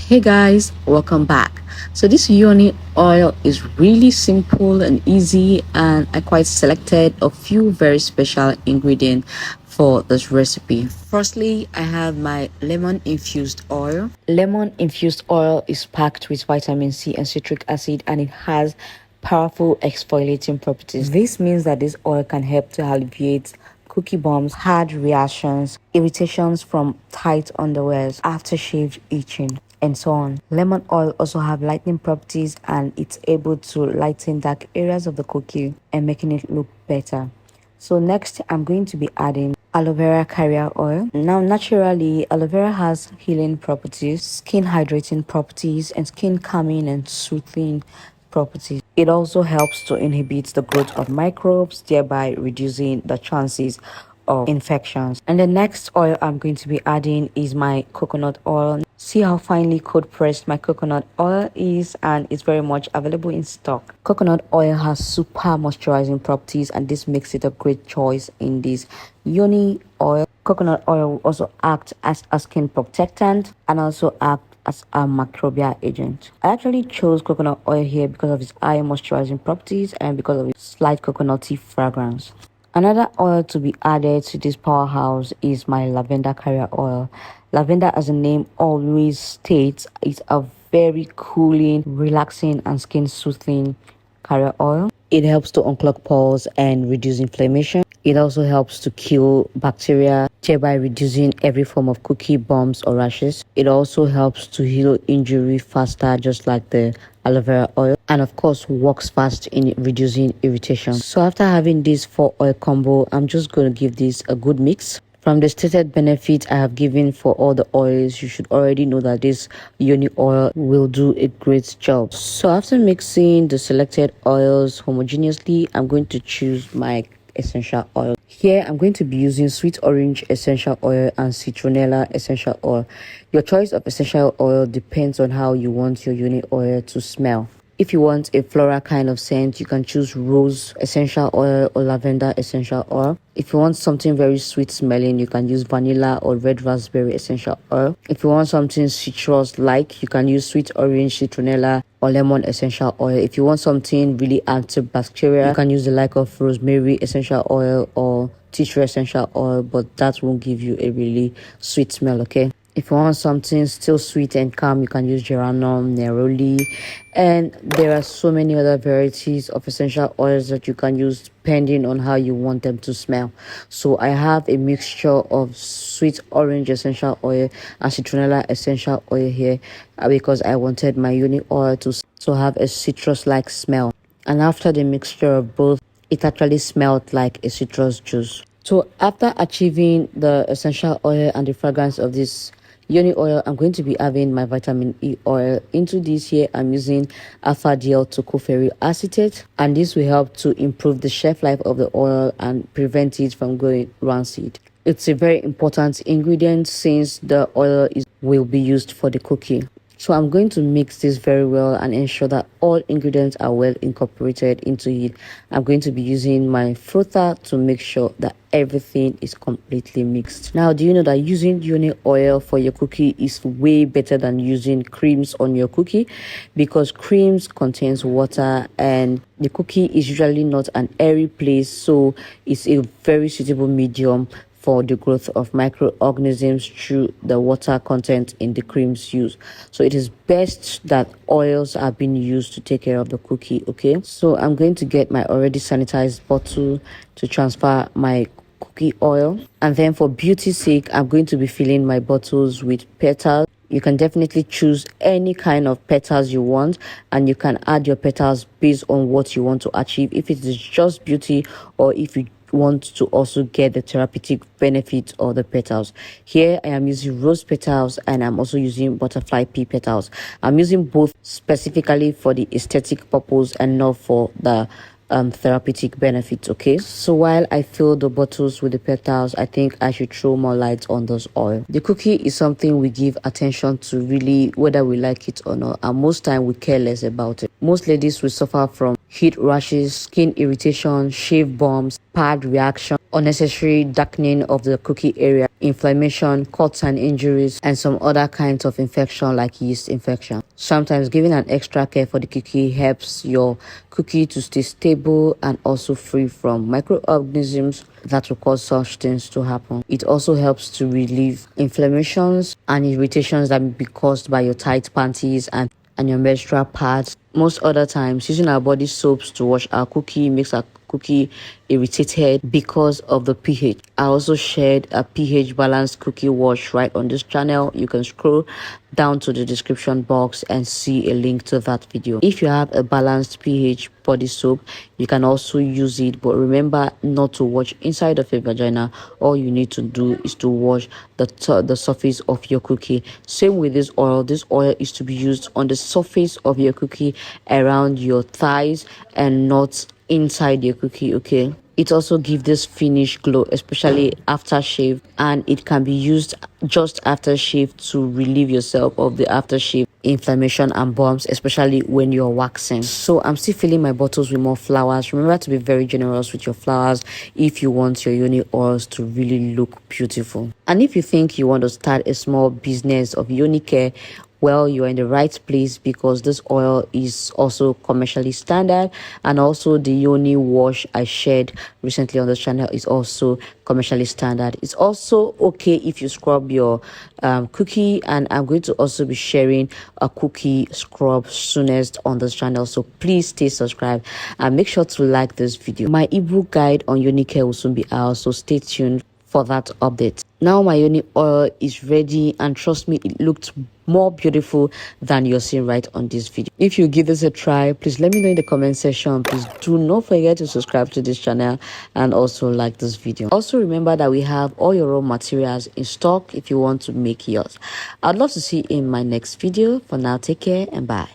Hey guys, welcome back. So this Yoni oil is really simple and easy, and I quite selected a few very special ingredients for this recipe. Firstly, I have my lemon infused oil. Lemon infused oil is packed with vitamin C and citric acid, and it has powerful exfoliating properties. This means that this oil can help to alleviate cookie bumps, hard reactions, irritations from tight underwears, aftershave itching, and so on. Lemon oil also have lightening properties, and it's able to lighten dark areas of the cookie and making it look better. So next, I'm going to be adding aloe vera carrier oil. Now, naturally, aloe vera has healing properties, skin hydrating properties, and skin calming and soothing properties. It also helps to inhibit the growth of microbes, thereby reducing the chances of infections. And the next oil I'm going to be adding is my coconut oil. See how finely cold pressed my coconut oil is, and it's very much available in stock. Coconut oil has super moisturizing properties, and this makes it a great choice in this Yoni oil. Coconut oil will also act as a skin protectant and also act as a microbial agent. I actually chose coconut oil here because of its high moisturizing properties and because of its slight coconutty fragrance. Another oil to be added to this powerhouse is my lavender carrier oil. Lavender, as the name always states, is a very cooling, relaxing, and skin soothing carrier oil. It helps to unclog pores and reduce inflammation. It also helps to kill bacteria, thereby reducing every form of cookie bumps or rashes. It also helps to heal injury faster, just like the aloe vera oil, and of course works fast in reducing irritation. So after having this 4 oil combo, I'm just going to give this a good mix. From the stated benefits I have given for all the oils, you should already know that this Yoni oil will do a great job. So after mixing the selected oils homogeneously, I'm going to choose my essential oil. Here I'm going to be using sweet orange essential oil and citronella essential oil. Your choice of essential oil depends on how you want your Yoni oil to smell. If you want a floral kind of scent, you can choose rose essential oil or lavender essential oil. If you want something very sweet smelling, you can use vanilla or red raspberry essential oil. If you want something citrus like, you can use sweet orange, citronella, or lemon essential oil. If you want something really antibacterial, you can use the like of rosemary essential oil or tea tree essential oil, but that won't give you a really sweet smell, okay? If you want something still sweet and calm, you can use geranium, neroli, and there are so many other varieties of essential oils that you can use depending on how you want them to smell. So I have a mixture of sweet orange essential oil and citronella essential oil here because I wanted my Yoni oil to have a citrus-like smell. And after the mixture of both, it actually smelled like a citrus juice. So after achieving the essential oil and the fragrance of this Yoni oil, I'm going to be having my vitamin E oil. Into this here, I'm using alpha-DL tocopherol acetate, and this will help to improve the shelf life of the oil and prevent it from going rancid. It's a very important ingredient since the oil will be used for the cookie. So I'm going to mix this very well and ensure that all ingredients are well incorporated into it. I'm going to be using my frother to make sure that everything is completely mixed. Now, do you know that using Yoni oil for your cookie is way better than using creams on your cookie? Because creams contains water and the cookie is usually not an airy place, so it's a very suitable medium for the growth of microorganisms through the water content in the creams used. So it is best that oils are being used to take care of the cookie, okay? So I'm going to get my already sanitized bottle to transfer my cookie oil. And then for beauty's sake, I'm going to be filling my bottles with petals. You can definitely choose any kind of petals you want, and you can add your petals based on what you want to achieve, if it is just beauty or if you want to also get the therapeutic benefit of the petals. Here I am using rose petals and I'm also using butterfly pea petals. I'm using both specifically for the aesthetic purpose and not for the therapeutic benefits, okay? So while I fill the bottles with the petals, I think I should throw more light on those oil. The cookie is something we give attention to, really, whether we like it or not, and most time we care less about it. Most ladies will suffer from heat rashes, skin irritation, shave bumps, pad reaction, unnecessary darkening of the cookie area, inflammation, cuts and injuries, and some other kinds of infection like yeast infection. Sometimes giving an extra care for the cookie helps your cookie to stay stable and also free from microorganisms that will cause such things to happen. It also helps to relieve inflammations and irritations that may be caused by your tight panties and your menstrual pads. Most other times, using our body soaps to wash our cookie makes our cookie irritated because of the pH. I also shared a pH balanced cookie wash right on this channel. You can scroll down to the description box and see a link to that video. If you have a balanced pH body soap, you can also use it, but remember not to wash inside of your vagina. All you need to do is to wash the surface of your cookie. Same with this oil. This oil is to be used on the surface of your cookie, around your thighs, and not inside your cookie. Okay, it also gives this finish glow, especially after shave, and it can be used just after shave to relieve yourself of the aftershave inflammation and bumps, especially when you're waxing. So I'm still filling my bottles with more flowers. Remember to be very generous with your flowers if you want your Yoni oils to really look beautiful. And if you think you want to start a small business of Yoni care, well, you're in the right place, because this oil is also commercially standard, and also the Yoni wash I shared recently on this channel is also commercially standard. It's also okay if you scrub your cookie, and I'm going to also be sharing a cookie scrub soonest on this channel, so please stay subscribed and make sure to like this video. My ebook guide on Yoni care will soon be out, so stay tuned for that update. Now my Yoni oil is ready, and trust me, it looked more beautiful than you're seeing right on this video. If you give this a try, please let me know in the comment section. Please do not forget to subscribe to this channel and also like this video. Also remember that we have all your raw materials in stock if you want to make yours. I'd love to see you in my next video. For now, take care and bye.